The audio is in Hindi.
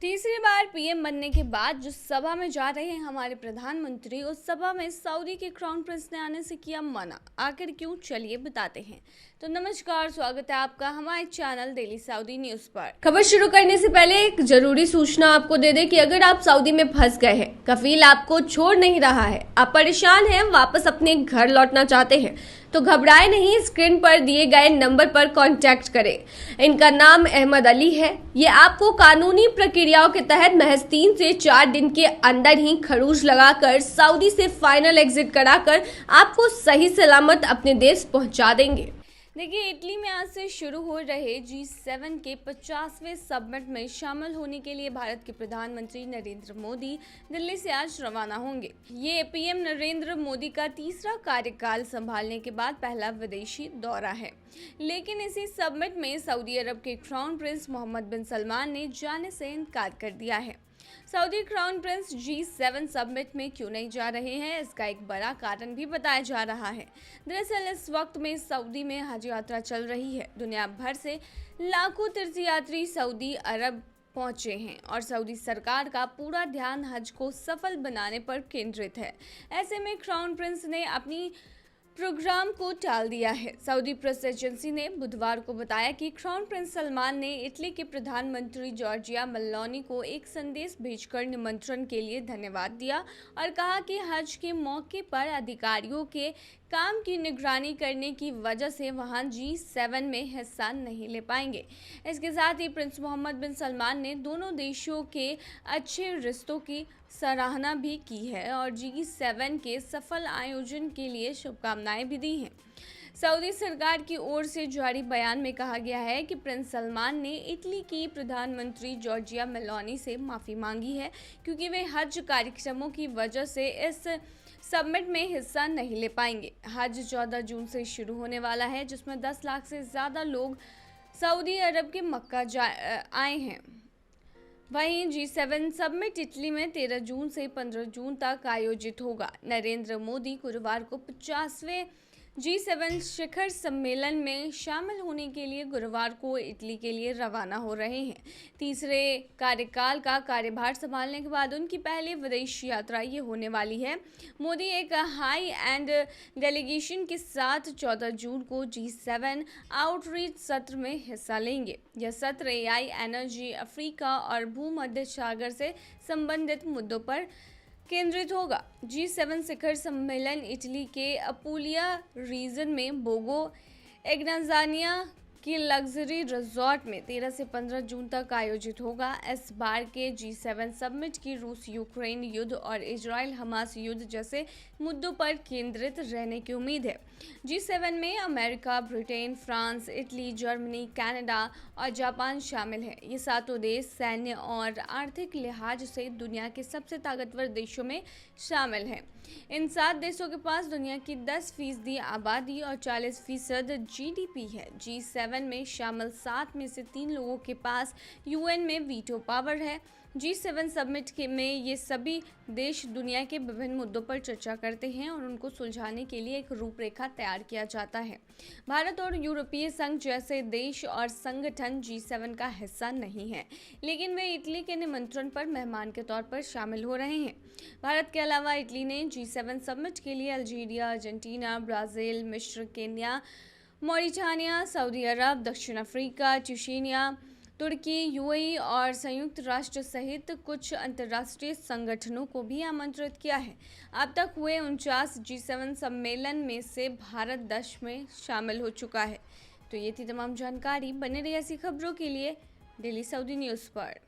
तीसरी बार पीएम बनने के बाद जो सभा में जा रहे हैं हमारे प्रधानमंत्री, उस सभा में सऊदी के क्राउन प्रिंस ने आने से किया मना। आखिर क्यों, चलिए बताते हैं। तो नमस्कार, स्वागत है आपका हमारे चैनल डेली सऊदी न्यूज पर। खबर शुरू करने से पहले एक जरूरी सूचना आपको दे दें कि अगर आप सऊदी में फंस गए हैं, कफील आपको छोड़ नहीं रहा है, आप परेशान हैं, वापस अपने घर लौटना चाहते हैं, तो घबराए नहीं, स्क्रीन पर दिए गए नंबर पर कांटेक्ट करें। इनका नाम अहमद अली है। ये आपको कानूनी प्रक्रियाओं के तहत महज 3 से 4 दिन के अंदर ही खरूज लगाकर सऊदी से फाइनल एग्जिट कराकर आपको सही सलामत अपने देश पहुंचा देंगे। देखिए, इटली में आज से शुरू हो रहे G7 के 50वें समिट में शामिल होने के लिए भारत के प्रधानमंत्री नरेंद्र मोदी दिल्ली से आज रवाना होंगे। ये पीएम नरेंद्र मोदी का तीसरा कार्यकाल संभालने के बाद पहला विदेशी दौरा है। लेकिन इसी समिट में सऊदी अरब के क्राउन प्रिंस मोहम्मद बिन सलमान ने जाने से इनकार कर दिया है। Saudi crown Prince G7 summit में क्यों नहीं जा रहे हैं, इसका एक बड़ा कारण भी बताया जा रहा है। दरअसल इस वक्त में सऊदी में हज यात्रा चल रही है। दुनिया भर से लाखों तीर्थयात्री सऊदी अरब पहुंचे हैं और सऊदी सरकार का पूरा ध्यान हज को सफल बनाने पर केंद्रित है। ऐसे में क्राउन प्रिंस ने अपनी प्रोग्राम को टाल दिया है। सऊदी प्रेस एजेंसी ने बुधवार को बताया कि क्राउन प्रिंस सलमान ने इटली के प्रधानमंत्री जॉर्जिया मेलोनी को एक संदेश भेजकर निमंत्रण के लिए धन्यवाद दिया और कहा कि हज के मौके पर अधिकारियों के काम की निगरानी करने की वजह से वहां G7 में हिस्सा नहीं ले पाएंगे। इसके साथ ही प्रिंस मोहम्मद बिन सलमान ने दोनों देशों के अच्छे रिश्तों की सराहना भी की है और G7 के सफल आयोजन के लिए शुभकामनाएं भी दी हैं। सऊदी सरकार की ओर से जारी बयान में कहा गया है कि प्रिंस सलमान ने इटली की प्रधानमंत्री जॉर्जिया मेलोनी से माफ़ी मांगी है क्योंकि वे हज कार्यक्रमों की वजह से इस समिट में हिस्सा नहीं ले पाएंगे। हज 14 जून से शुरू होने वाला है, जिसमें 10 लाख से ज़्यादा लोग सऊदी अरब के मक्का आए हैं। वहीं G7 समिट इटली में 13 जून से 15 जून तक आयोजित होगा। नरेंद्र मोदी गुरुवार को 50वें G7 शिखर सम्मेलन में शामिल होने के लिए गुरुवार को इटली के लिए रवाना हो रहे हैं। तीसरे कार्यकाल का कार्यभार संभालने के बाद उनकी पहली विदेश यात्रा ये होने वाली है। मोदी एक हाई एंड डेलीगेशन के साथ 14 जून को G7 आउटरीच सत्र में हिस्सा लेंगे। यह सत्र AI, एनर्जी, अफ्रीका और भूमध्य सागर से संबंधित मुद्दों पर केंद्रित होगा। G7 शिखर सम्मेलन इटली के अपुलिया रीजन में बोगो एग्नाज़ानिया की लग्जरी रिजॉर्ट में 13 से 15 जून तक आयोजित होगा। इस बार के G7 समिट की रूस यूक्रेन युद्ध और इजराइल हमास युद्ध जैसे मुद्दों पर केंद्रित रहने की उम्मीद है। G7 में America, Britain, France, Italy, Germany, Canada और जापान शामिल हैं। ये सातों देश सैन्य और आर्थिक लिहाज से दुनिया के सबसे ताकतवर देशों में शामिल हैं। इन 7 देशों के पास दुनिया की 10% आबादी और 40% GDP है। G7 में शामिल 7 में से 3 लोगों के पास UN में वीटो पावर है। G7 समिट में ये सभी देश दुनिया के विभिन्न मुद्दों पर चर्चा करते हैं और उनको सुलझाने के लिए एक रूपरेखा तैयार किया जाता है। भारत और यूरोपीय संघ जैसे देश और संगठन G7 का हिस्सा नहीं है, लेकिन वे इटली के निमंत्रण पर मेहमान के तौर पर शामिल हो रहे हैं। भारत के अलावा इटली ने G7 समिट के लिए अल्जीरिया, अर्जेंटीना, ब्राज़ील, मिस्र, केन्या, मॉरिटानिया, सऊदी अरब, दक्षिण अफ्रीका, ट्यूनीशिया, तुर्की, UAE और संयुक्त राष्ट्र सहित कुछ अंतर्राष्ट्रीय संगठनों को भी आमंत्रित किया है। अब तक हुए 49 G7 सम्मेलन में से भारत 10 में शामिल हो चुका है। तो ये थी तमाम जानकारी। बने रहिए ऐसी खबरों के लिए डेली सऊदी न्यूज़ पर।